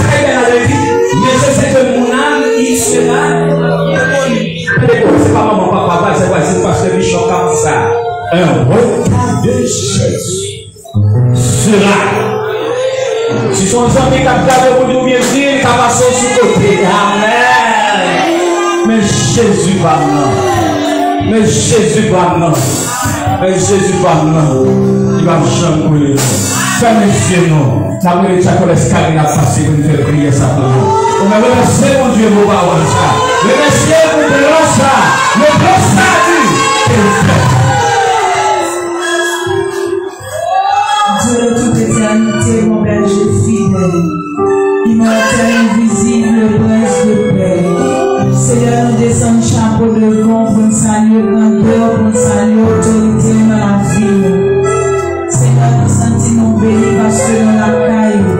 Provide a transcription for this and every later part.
Mais je sais que mon âme, il sera. C'est pas maman, papa, c'est parce que Bishop a dit ça. Un retard de Jésus sera. Si son ami qui a gardé pour nous bien dire, il va passer sur côté. Amen. Mais Jésus va non. Mais Jésus va non. Mais Jésus va non. Il va changer. Fermez les yeux, non. Ça veut dire que l'escalier n'a pas passé pour nous faire prier ça pour nous. On va remercier mon Dieu pour voir ça. Remercier pour voir ça. Le grand salut. Dieu de toute éternité, mon berger fidèle, immortel, invisible, prince de paix. Seigneur, nous descendons chapeau devant pour nous saluer, grandeur, pour nous saluer, autorité dans la vie. Seigneur, nous sentons bénis parce que nous la caillou.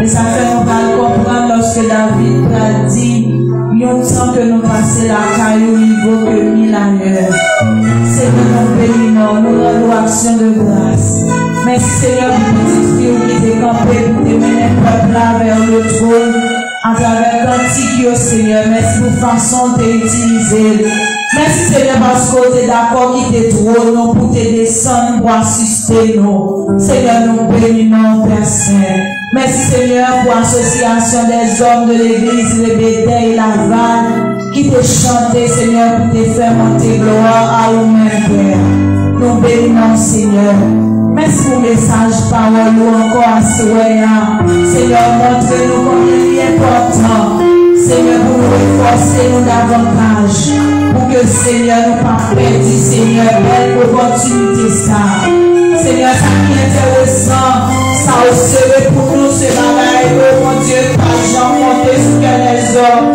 Et ça fait nous pas comprendre lorsque David a dit, il y a un temps que nous passons la caillou au niveau que 1000 années. Seigneur, nous bénissons, nous rendons action de grâce. Merci Seigneur pour petite fille qui t'est campée pour te mener le peuple là vers le trône à travers l'antique Seigneur. Merci pour façon de t'utiliser. Merci Seigneur parce que tu es d'accord qui t'est trône nous pour te descendre pour assister nous. Seigneur, nous bénissons Père Saint. Merci Seigneur pour l'association des hommes de l'église, les Béthel et la Val qui t'est chanté Seigneur pour te faire monter gloire à nous-mêmes Père. Nous bénissons Seigneur. Merci pour le message, parole, nous encore à soigner. Seigneur, montrez-nous combien il est important. Seigneur, pour nous renforcer nous davantage. Pour que Seigneur, nous pas perdre, Seigneur, belle opportunité ça. Seigneur, ça qui est intéressant, ça aussi pour nous, c'est bagaille, mon Dieu, pas j'en compter sur que les hommes.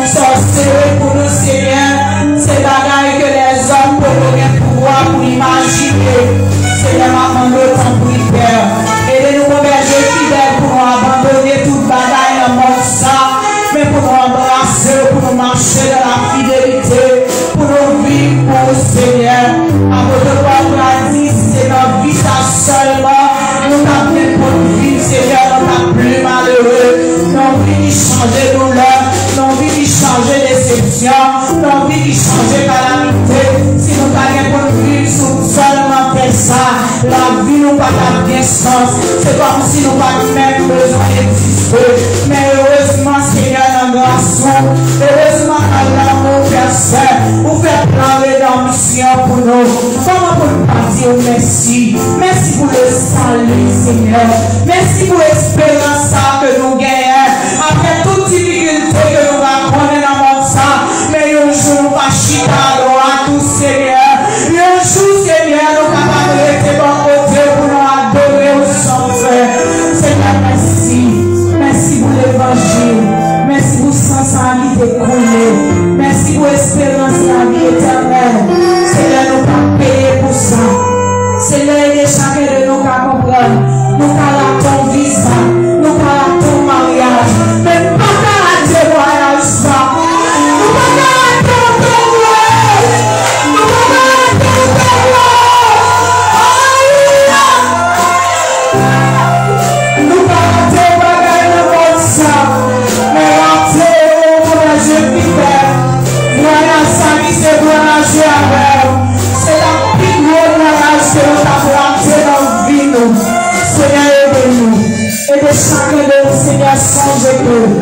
Ça aussi pour nous, Seigneur, c'est bagaille que les hommes peuvent pouvoir pour imaginer. Seigneur, maman, le temps pour y faire. Aidez-nous, mon berger fidèle, pour nous abandonner toute bagaille dans mon sang, mais pour nous embrasser, pour nous marcher dans la fidélité, pour nous vivre pour le Seigneur. À votre voix, dit, c'est notre vie, ça seulement. Nous t'appelons pour vivre, Seigneur, nous t'appelons plus malheureux. Nous vie qui changer douleur, nous vie qui changer déception, nous vie qui changer calamité. Si nous t'appelons pour vivre seulement ça, la vie nous pas bien sens. C'est comme si nous pas même besoin d'exister. Mais heureusement, Seigneur, dans grâce, heureusement, dans l'amour, Père Saint, vous faites plein de rédemption pour nous. Comment pour nous pas dire merci? Merci pour le salut, Seigneur. Merci pour l'espérance que nous gagnons. Après toute difficulté que nous rencontrons dans notre sang, mais un jour, nous pas chita à tout, Seigneur. Un jour, Seigneur, nous capables de rester bon côté pour nous adorer au sang frère. Seigneur, merci. Merci pour l'évangile. Merci pour sang sa vie découlée. Merci pour l'espérance de la vie éternelle. Seigneur, nous pas payer pour ça. Seigneur, aidez chacun de nous à comprendre. Nous à ton visa. Nous à ton mariage. Mais pas à tes voyages ça. Nous pas à ton voyage. Nous pas à ton voyage. Nous pas à tes bagailles de bon sang. Mais à tes voyages fidèles. Voyage ça qui se voyage avec. C'est la plus grosse voyage que nous avons raté dans la vie. Seigneur, aidez-nous. Aidez chacun de nous, Seigneur, songez que nous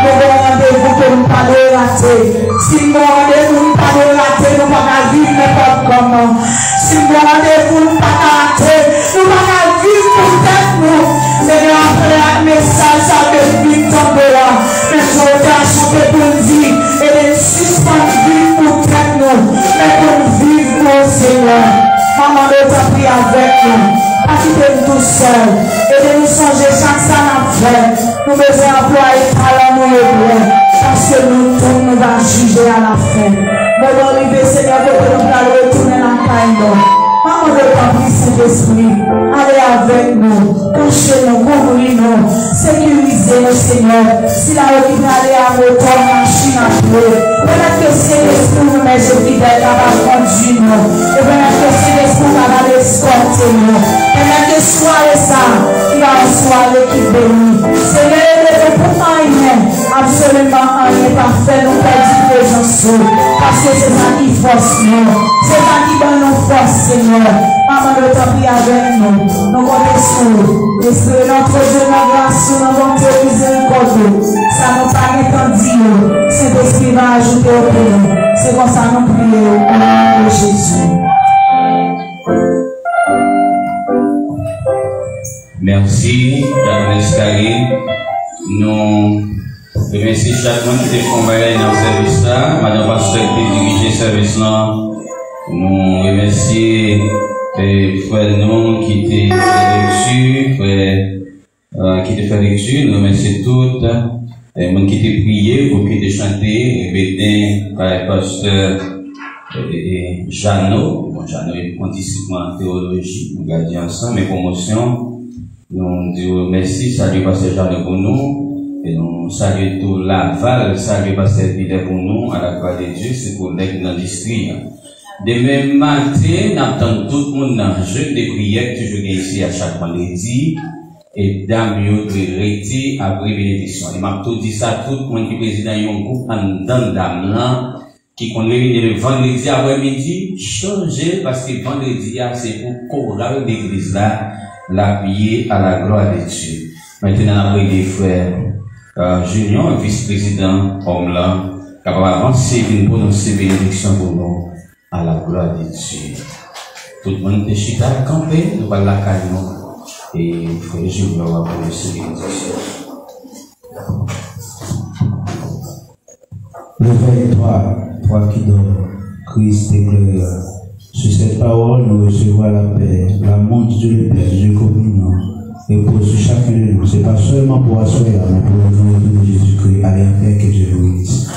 avons rendez-vous que nous ne pas rater. Si nous avons rendez-vous, nous ne pas rater, nous ne pas vivre n'importe comment. Si nous avons rendez-vous, nous ne pas rater, nous ne pas vivre pour tête nous. Seigneur, après un message, ça peut vivre tomber là. Mais je vais chanter pour nous dire, et les suspendre vivre pour tête nous, mais pour vivre pour le Seigneur. Maman, nous t'as pris avec nous. Pas quitter nous tout seul. Et de nous changer chaque salle en fait. Nous devons employer talent nous et bien. Parce que nous tous nous va juger à la fin. Mon arrivé, Seigneur, que nous allons retourner la caille. Maman de ton prie, Saint-Esprit, allez avec nous, cachez-nous, couvrez-nous, sécurisez-nous, Seigneur. Seigneur. Si la route qui va aller à moto, machine à pied. Peut-être que c'est l'esprit de mes fidèles qui va conduire nous. Et peut-être que c'est l'esprit qui va escorter nous. Peut-être que soit ça qui va en soirée qui bénit. Seigneur, ne pour rien, absolument rien, parfait, nous perdons les gens. Parce que c'est ça qui force nous. C'est ça qui donne nos forces, Seigneur. Maman, le temps prie avec nous. Nous connaissons. Esprit notre Dieu, notre grâce, notre bonté, miséricorde. Ça nous paraît tant dire. Cet esprit va ajouter au pays. C'est comme ça nous prions au nom de Jésus. Merci, Carmen Escalier. Nous remercions chaque monde qui est combattu dans le service là. Madame Pasteur qui dirige le service là. Nous remercions les frères non qui étaient lecture, frères qui étaient fait lecture. Nous remercions toutes les gens qui étaient priés, pour qui étaient chantés, répétés par le pasteur Jeannot. Bon, Jeannot est participant en théologie, nous gardons ensemble, mes promotions. Nous disons merci, salut pasteur Jeannot pour nous. Et nous saluons tout Laval, salut pasteur Peter pour nous, à la croix de Dieu, c'est pour l'aigle dans l'industrie. Demain matin, nous attendons tout le monde dans le jeu de prière, toujours ici à chaque vendredi. Et dame, yo de après bénédiction. Et m'a tout dit ça, tout le monde qui est président d'un groupe en dedans dame là, qui qu'on réunit le vendredi après-midi, changer parce que vendredi, c'est pour chorale l'église là, l'appuyer à la gloire de Dieu. Maintenant, après des frères, Junior, vice-président, homme là, capable d'avancer, de prononcer bénédiction pour nous, à la gloire de Dieu. Tout le monde est chita à camper, nous allons la caille. Et il faut les jours pour le bénédiction. Réveille-toi, toi qui dors, Christ éclaire. Sur cette parole, nous recevons la paix, l'amour de Dieu le Père, Dieu communion, et pour chacun de nous. Ce n'est pas seulement pour assurer, mais pour le nom de Jésus-Christ. Allez en paix, que Dieu vous bénisse.